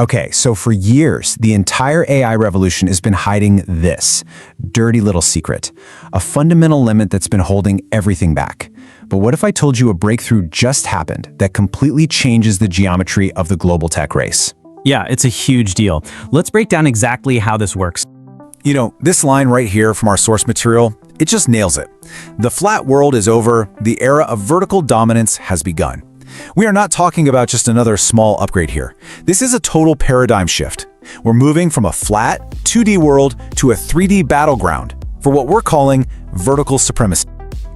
Okay, so for years, the entire AI revolution has been hiding this dirty little secret, a fundamental limit that's been holding everything back. But what if I told you a breakthrough just happened that completely changes the geometry of the global tech race? Yeah, it's a huge deal. Let's break down exactly how this works. You know, this line right here from our source material, it just nails it. The flat world is over, the era of vertical dominance has begun. We are not talking about just another small upgrade here. This is a total paradigm shift. We're moving from a flat, 2D world to a 3D battleground for what we're calling vertical supremacy.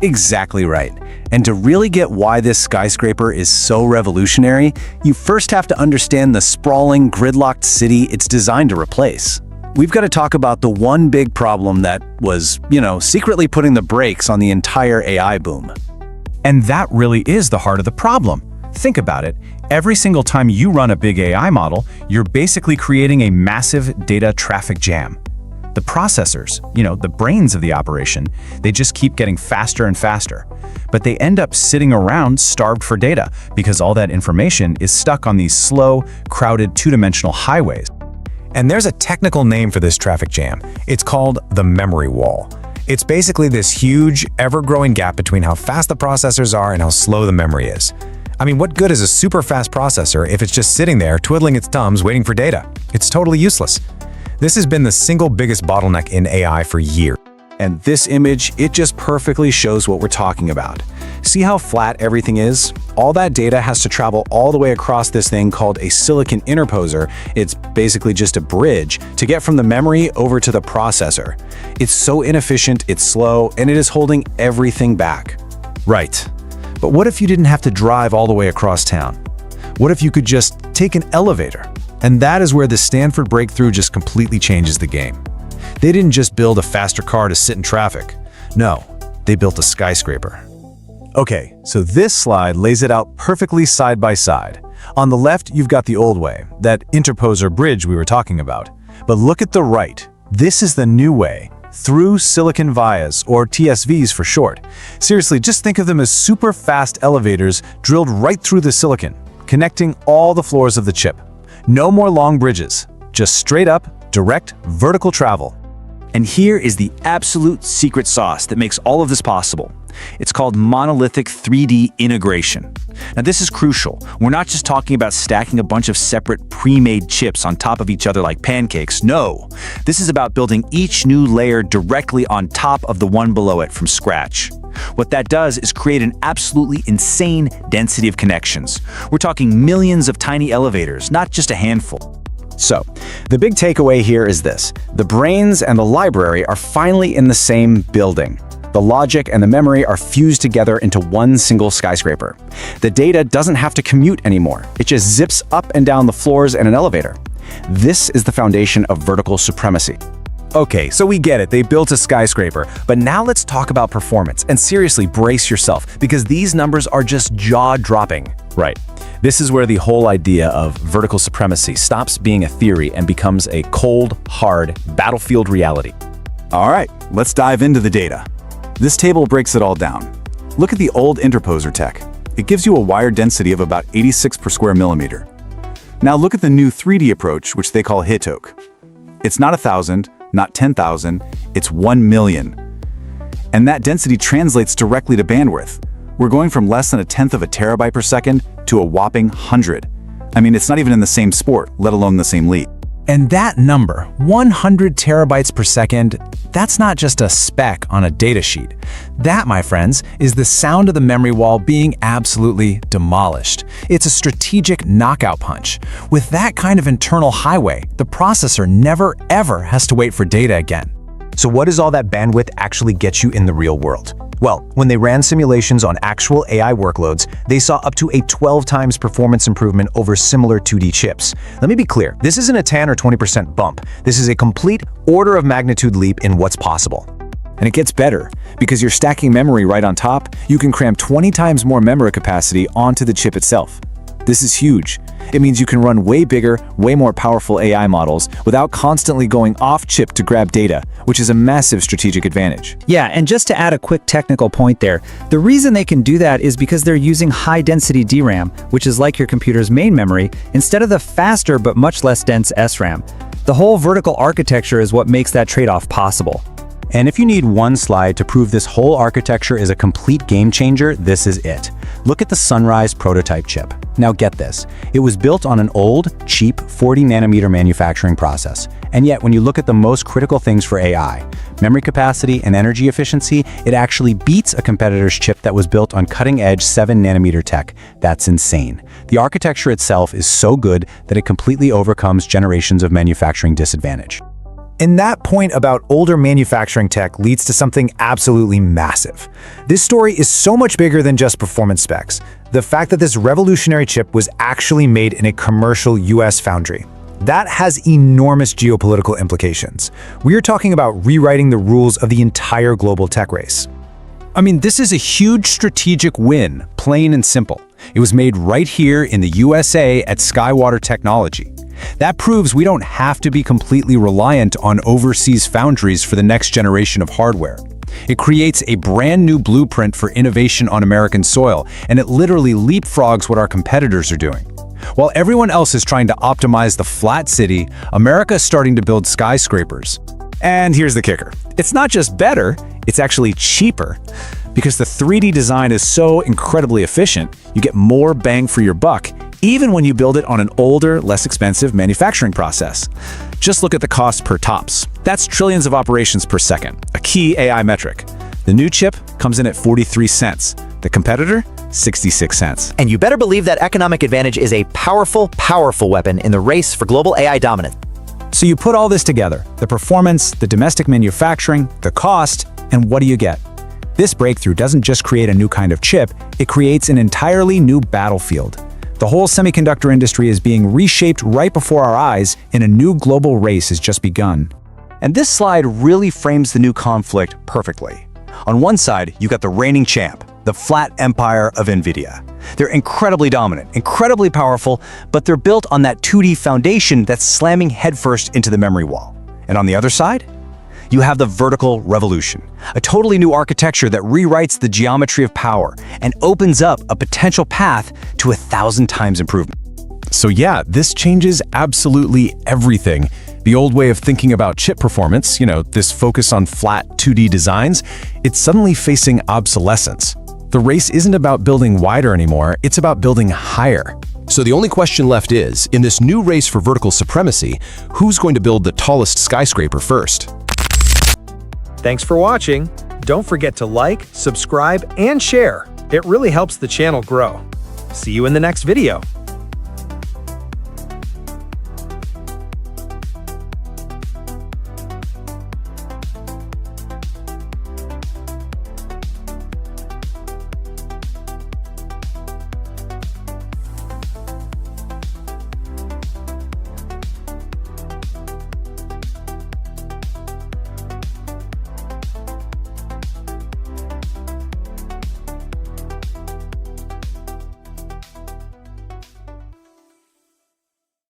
Exactly right. And to really get why this skyscraper is so revolutionary, you first have to understand the sprawling, gridlocked city it's designed to replace. We've got to talk about the one big problem that was, secretly putting the brakes on the entire AI boom. And that really is the heart of the problem. Think about it. Every single time you run a big AI model, you're basically creating a massive data traffic jam. The processors, the brains of the operation, they just keep getting faster and faster. But they end up sitting around starved for data because all that information is stuck on these slow, crowded two-dimensional highways. And there's a technical name for this traffic jam. It's called the memory wall. It's basically this huge, ever-growing gap between how fast the processors are and how slow the memory is. I mean, what good is a super fast processor if it's just sitting there twiddling its thumbs waiting for data? It's totally useless. This has been the single biggest bottleneck in AI for years. And this image, it just perfectly shows what we're talking about. See how flat everything is? All that data has to travel all the way across this thing called a silicon interposer. It's basically just a bridge to get from the memory over to the processor. It's so inefficient, it's slow, and it is holding everything back. Right. But what if you didn't have to drive all the way across town? What if you could just take an elevator? And that is where the Stanford breakthrough just completely changes the game. They didn't just build a faster car to sit in traffic. No, they built a skyscraper. Okay, so this slide lays it out perfectly side by side. On the left, you've got the old way, that interposer bridge we were talking about. But look at the right. This is the new way, through silicon vias, or TSVs for short. Seriously, just think of them as super fast elevators drilled right through the silicon, connecting all the floors of the chip. No more long bridges, just straight up, direct, vertical travel. And here is the absolute secret sauce that makes all of this possible. It's called monolithic 3D integration. Now this is crucial. We're not just talking about stacking a bunch of separate pre-made chips on top of each other like pancakes. No, this is about building each new layer directly on top of the one below it from scratch. What that does is create an absolutely insane density of connections. We're talking millions of tiny elevators, not just a handful. So, the big takeaway here is this. The brains and the library are finally in the same building. The logic and the memory are fused together into one single skyscraper. The data doesn't have to commute anymore. It just zips up and down the floors in an elevator. This is the foundation of vertical supremacy. Okay, so we get it, they built a skyscraper, but now let's talk about performance, and seriously, brace yourself, because these numbers are just jaw-dropping. Right. This is where the whole idea of vertical supremacy stops being a theory and becomes a cold, hard, battlefield reality. All right, let's dive into the data. This table breaks it all down. Look at the old interposer tech. It gives you a wire density of about 86 per square millimeter. Now look at the new 3D approach, which they call HITOC. It's not 1,000, not 10,000, it's 1 million. And that density translates directly to bandwidth. We're going from less than 1/10 of a terabyte per second to a whopping 100. I mean, it's not even in the same sport, let alone the same league. And that number, 100 terabytes per second, that's not just a spec on a datasheet. That, my friends, is the sound of the memory wall being absolutely demolished. It's a strategic knockout punch. With that kind of internal highway, the processor never ever has to wait for data again. So what does all that bandwidth actually get you in the real world? Well, when they ran simulations on actual AI workloads, they saw up to a 12 times performance improvement over similar 2D chips. Let me be clear, this isn't a 10 or 20% bump. This is a complete order of magnitude leap in what's possible. And it gets better. Because you're stacking memory right on top, you can cram 20 times more memory capacity onto the chip itself. This is huge. It means you can run way bigger, way more powerful AI models without constantly going off-chip to grab data, which is a massive strategic advantage. Yeah, and just to add a quick technical point there, the reason they can do that is because they're using high-density DRAM, which is like your computer's main memory, instead of the faster but much less dense SRAM. The whole vertical architecture is what makes that trade-off possible. And if you need one slide to prove this whole architecture is a complete game changer, this is it. Look at the Sunrise prototype chip. Now get this, it was built on an old, cheap 40-nanometer manufacturing process. And yet, when you look at the most critical things for AI, memory capacity and energy efficiency, it actually beats a competitor's chip that was built on cutting-edge 7-nanometer tech. That's insane. The architecture itself is so good that it completely overcomes generations of manufacturing disadvantage. And that point about older manufacturing tech leads to something absolutely massive. This story is so much bigger than just performance specs. The fact that this revolutionary chip was actually made in a commercial US foundry. That has enormous geopolitical implications. We are talking about rewriting the rules of the entire global tech race. I mean, this is a huge strategic win, plain and simple. It was made right here in the USA at SkyWater Technology. That proves we don't have to be completely reliant on overseas foundries for the next generation of hardware. It creates a brand new blueprint for innovation on American soil, and it literally leapfrogs what our competitors are doing. While everyone else is trying to optimize the flat city, America is starting to build skyscrapers. And here's the kicker. It's not just better, it's actually cheaper. Because the 3D design is so incredibly efficient, you get more bang for your buck, even when you build it on an older, less expensive manufacturing process. Just look at the cost per TOPS. That's trillions of operations per second, a key AI metric. The new chip comes in at 43 cents. The competitor, 66 cents. And you better believe that economic advantage is a powerful, powerful weapon in the race for global AI dominance. So you put all this together, the performance, the domestic manufacturing, the cost, and what do you get? This breakthrough doesn't just create a new kind of chip, it creates an entirely new battlefield. The whole semiconductor industry is being reshaped right before our eyes, and a new global race has just begun. And this slide really frames the new conflict perfectly. On one side, you got the reigning champ, the flat empire of NVIDIA. They're incredibly dominant, incredibly powerful, but they're built on that 2D foundation that's slamming headfirst into the memory wall. And on the other side, you have the vertical revolution, a totally new architecture that rewrites the geometry of power and opens up a potential path to 1,000 times improvement. So yeah, this changes absolutely everything. The old way of thinking about chip performance, this focus on flat 2D designs, it's suddenly facing obsolescence. The race isn't about building wider anymore, it's about building higher. So the only question left is, in this new race for vertical supremacy, who's going to build the tallest skyscraper first? Thanks for watching. Don't forget to like, subscribe, and share. It really helps the channel grow. See you in the next video.